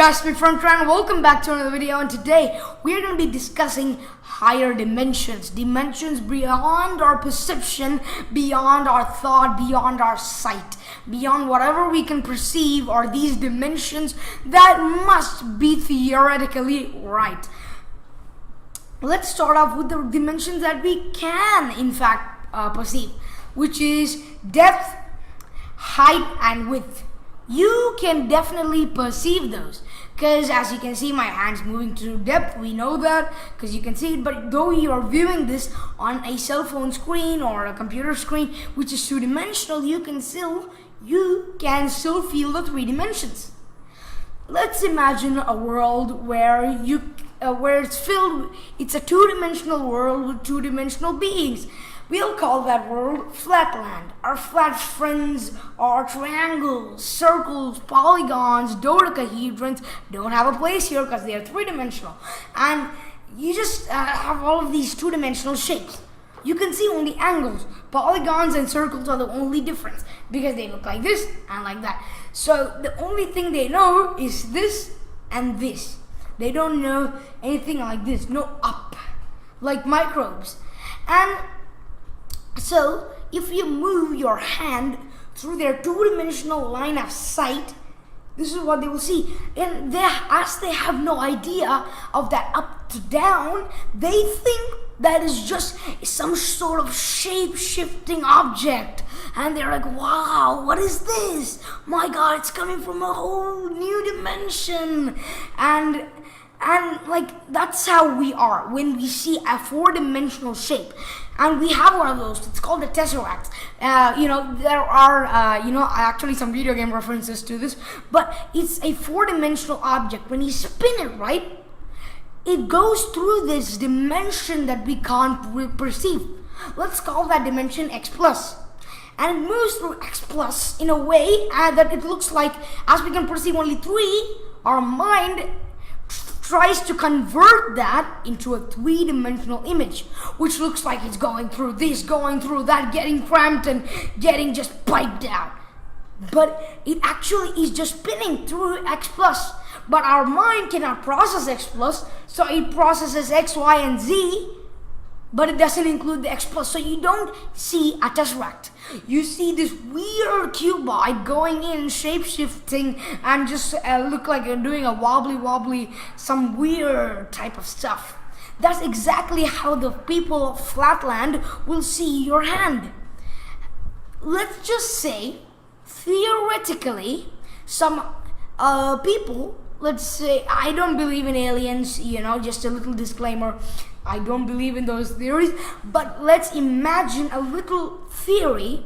guys, my friend Tran, welcome back to another video, and today we are going to be discussing higher dimensions beyond our perception, beyond our thought, beyond our sight, beyond whatever we can perceive are these dimensions that must be theoretically right. Let's start off with the dimensions that we can in fact perceive, which is depth, height and width. You can definitely perceive those because as you can see my hands moving through depth, we know that because you can see it, but though you are viewing this on a cell phone screen or a computer screen which is two-dimensional, you can still feel the three dimensions. Let's imagine a world where it's a two-dimensional world with two-dimensional beings. We'll call that world flatland. Our flat friends are triangles, circles, polygons, dodecahedrons don't have a place here because they are three-dimensional. And you just have all of these two-dimensional shapes. You can see only angles. Polygons and circles are the only difference because they look like this and like that. So the only thing they know is this and this. They don't know anything like this, no up, like microbes. And so if you move your hand through their two-dimensional line of sight, this is what they will see. And as they have no idea of that up to down, they think that is just some sort of shape-shifting object. And they're like, wow, what is this? My God, it's coming from a whole new dimension. And like that's how we are when we see a four-dimensional shape. And we have one of those. It's called the Tesseract. There are actually some video game references to this, but it's a four-dimensional object. When you spin it, right, it goes through this dimension that we can't perceive. Let's call that dimension X plus. And it moves through X plus in a way that it looks like, as we can perceive only three, our mind tries to convert that into a three-dimensional image, which looks like it's going through this, going through that, getting cramped and getting just piped out. But it actually is just spinning through X plus. But our mind cannot process X plus, so it processes X, Y, and Z, but it doesn't include the X plus. So you don't see a tesseract. You see this weird cuboid going in, shape-shifting, and just look like you're doing a wobbly, some weird type of stuff. That's exactly how the people of Flatland will see your hand. Let's just say, theoretically, some people, let's say, I don't believe in aliens, just a little disclaimer. I don't believe in those theories, but let's imagine a little theory.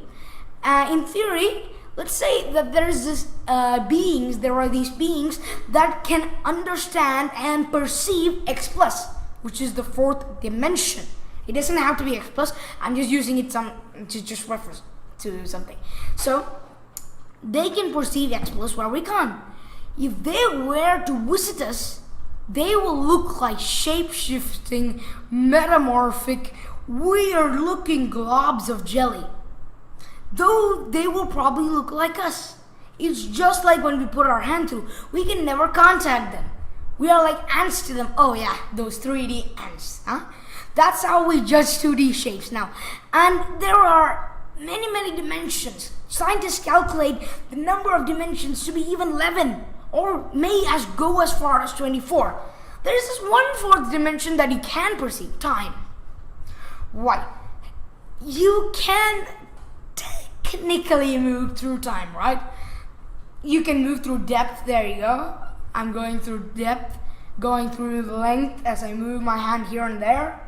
In theory, let's say that there are these beings that can understand and perceive X plus, which is the fourth dimension. It doesn't have to be X plus. I'm just using it to just reference to something. So they can perceive X plus where we can't. If they were to visit us, they will look like shape-shifting, metamorphic, weird-looking globs of jelly. Though they will probably look like us. It's just like when we put our hand through. We can never contact them. We are like ants to them. Oh yeah, those 3D ants. That's how we judge 2D shapes now. And there are many dimensions. Scientists calculate the number of dimensions to be even 11. Or may go as far as 24. There is this one fourth dimension that you can perceive, time. Why? You can technically move through time, right? You can move through depth, there you go. I'm going through depth, going through length as I move my hand here and there.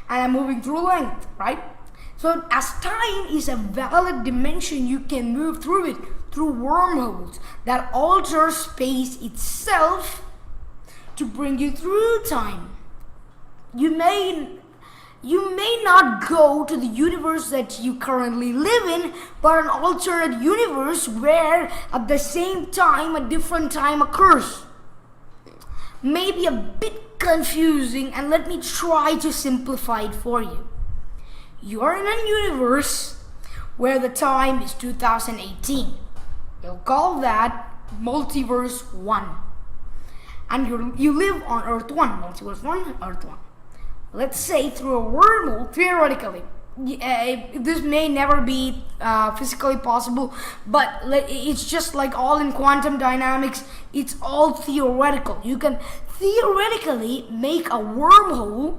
And I'm moving through length, right? So as time is a valid dimension, you can move through it through wormholes that alter space itself to bring you through time. You may not go to the universe that you currently live in, but an alternate universe where at the same time a different time occurs. Maybe a bit confusing, and let me try to simplify it for you. You are in a universe where the time is 2018. We'll call that Multiverse 1. and you live on Earth 1, Multiverse 1, Earth 1. Let's say through a wormhole, theoretically. This may never be physically possible, but it's just like all in quantum dynamics, it's all theoretical. You can theoretically make a wormhole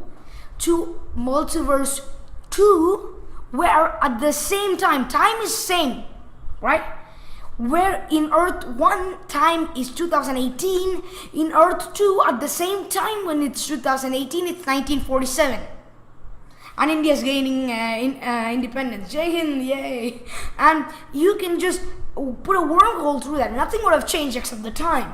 to Multiverse 2 where at the same time is same, right? Where in Earth 1 time is 2018, in Earth 2 at the same time when it's 2018 it's 1947. And India's gaining independence. Jai Hind, yay! And you can just put a wormhole through that. Nothing would have changed except the time.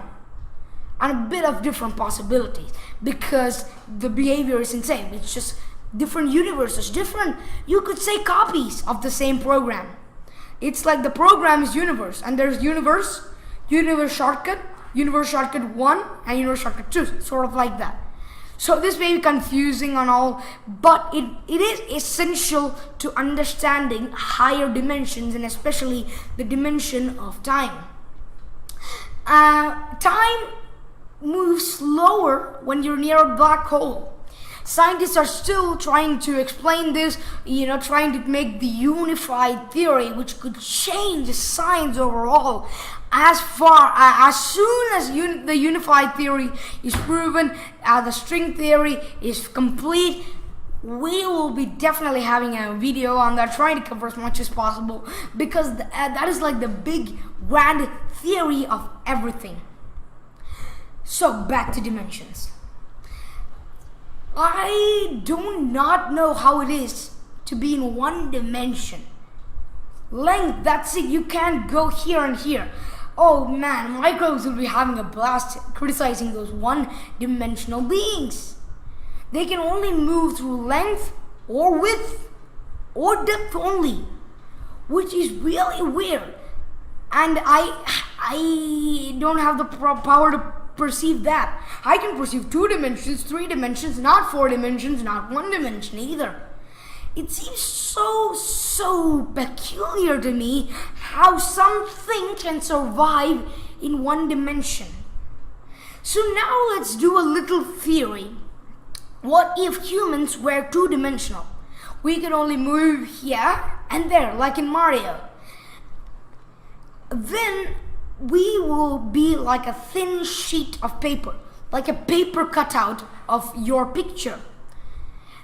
And a bit of different possibilities. Because the behavior is insane. It's just different universes, different, you could say, copies of the same program. It's like the program is universe. And there's universe shortcut, universe shortcut 1, and universe shortcut 2. Sort of like that. So this may be confusing and all, but it is essential to understanding higher dimensions and especially the dimension of time. Time moves slower when you're near a black hole. Scientists are still trying to explain this, trying to make the unified theory which could change science overall. As soon as the unified theory is proven, the string theory is complete, we will be definitely having a video on that, trying to cover as much as possible, because that is like the big grand theory of everything. So back to dimensions. I do not know how it is to be in one dimension. Length, that's it, you can't go here and here. Oh man, microbes will be having a blast criticizing those one-dimensional beings. They can only move through length or width or depth only, which is really weird. And I don't have the power to perceive that. I can perceive 2 dimensions, 3 dimensions, not 4 dimensions, not 1 dimension either. It seems so peculiar to me how something can survive in 1 dimension. So now let's do a little theory. What if humans were 2-dimensional? We could only move here and there, like in Mario. Then we will be like a thin sheet of paper, like a paper cutout of your picture.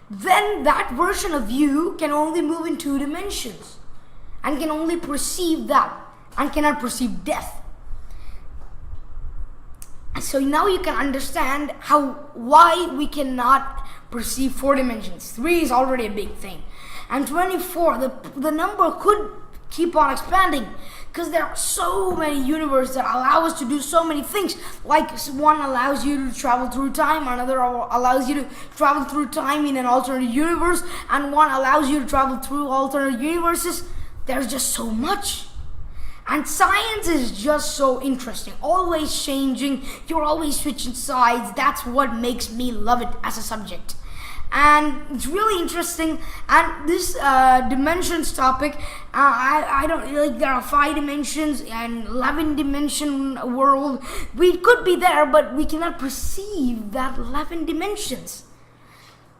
Then that version of you can only move in 2 dimensions and can only perceive that and cannot perceive death. So now you can understand why we cannot perceive 4 dimensions. 3 is already a big thing. And 24, the number could keep on expanding because there are so many universes that allow us to do so many things. Like one allows you to travel through time, another allows you to travel through time in an alternate universe, and one allows you to travel through alternate universes. There's just so much. And science is just so interesting, always changing, you're always switching sides. That's what makes me love it as a subject. And it's really interesting. And this dimensions topic, I don't like, there are 5 dimensions and 11 dimension world. We could be there, but we cannot perceive that 11 dimensions.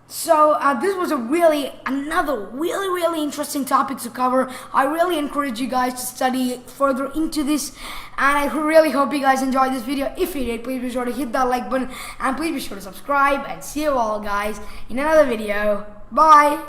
So this was another really interesting topic to cover. I really encourage you guys to study further into this, and I really hope you guys enjoyed this video. If you did, please be sure to hit that like button, and please be sure to subscribe, and see you all guys in another video. Bye.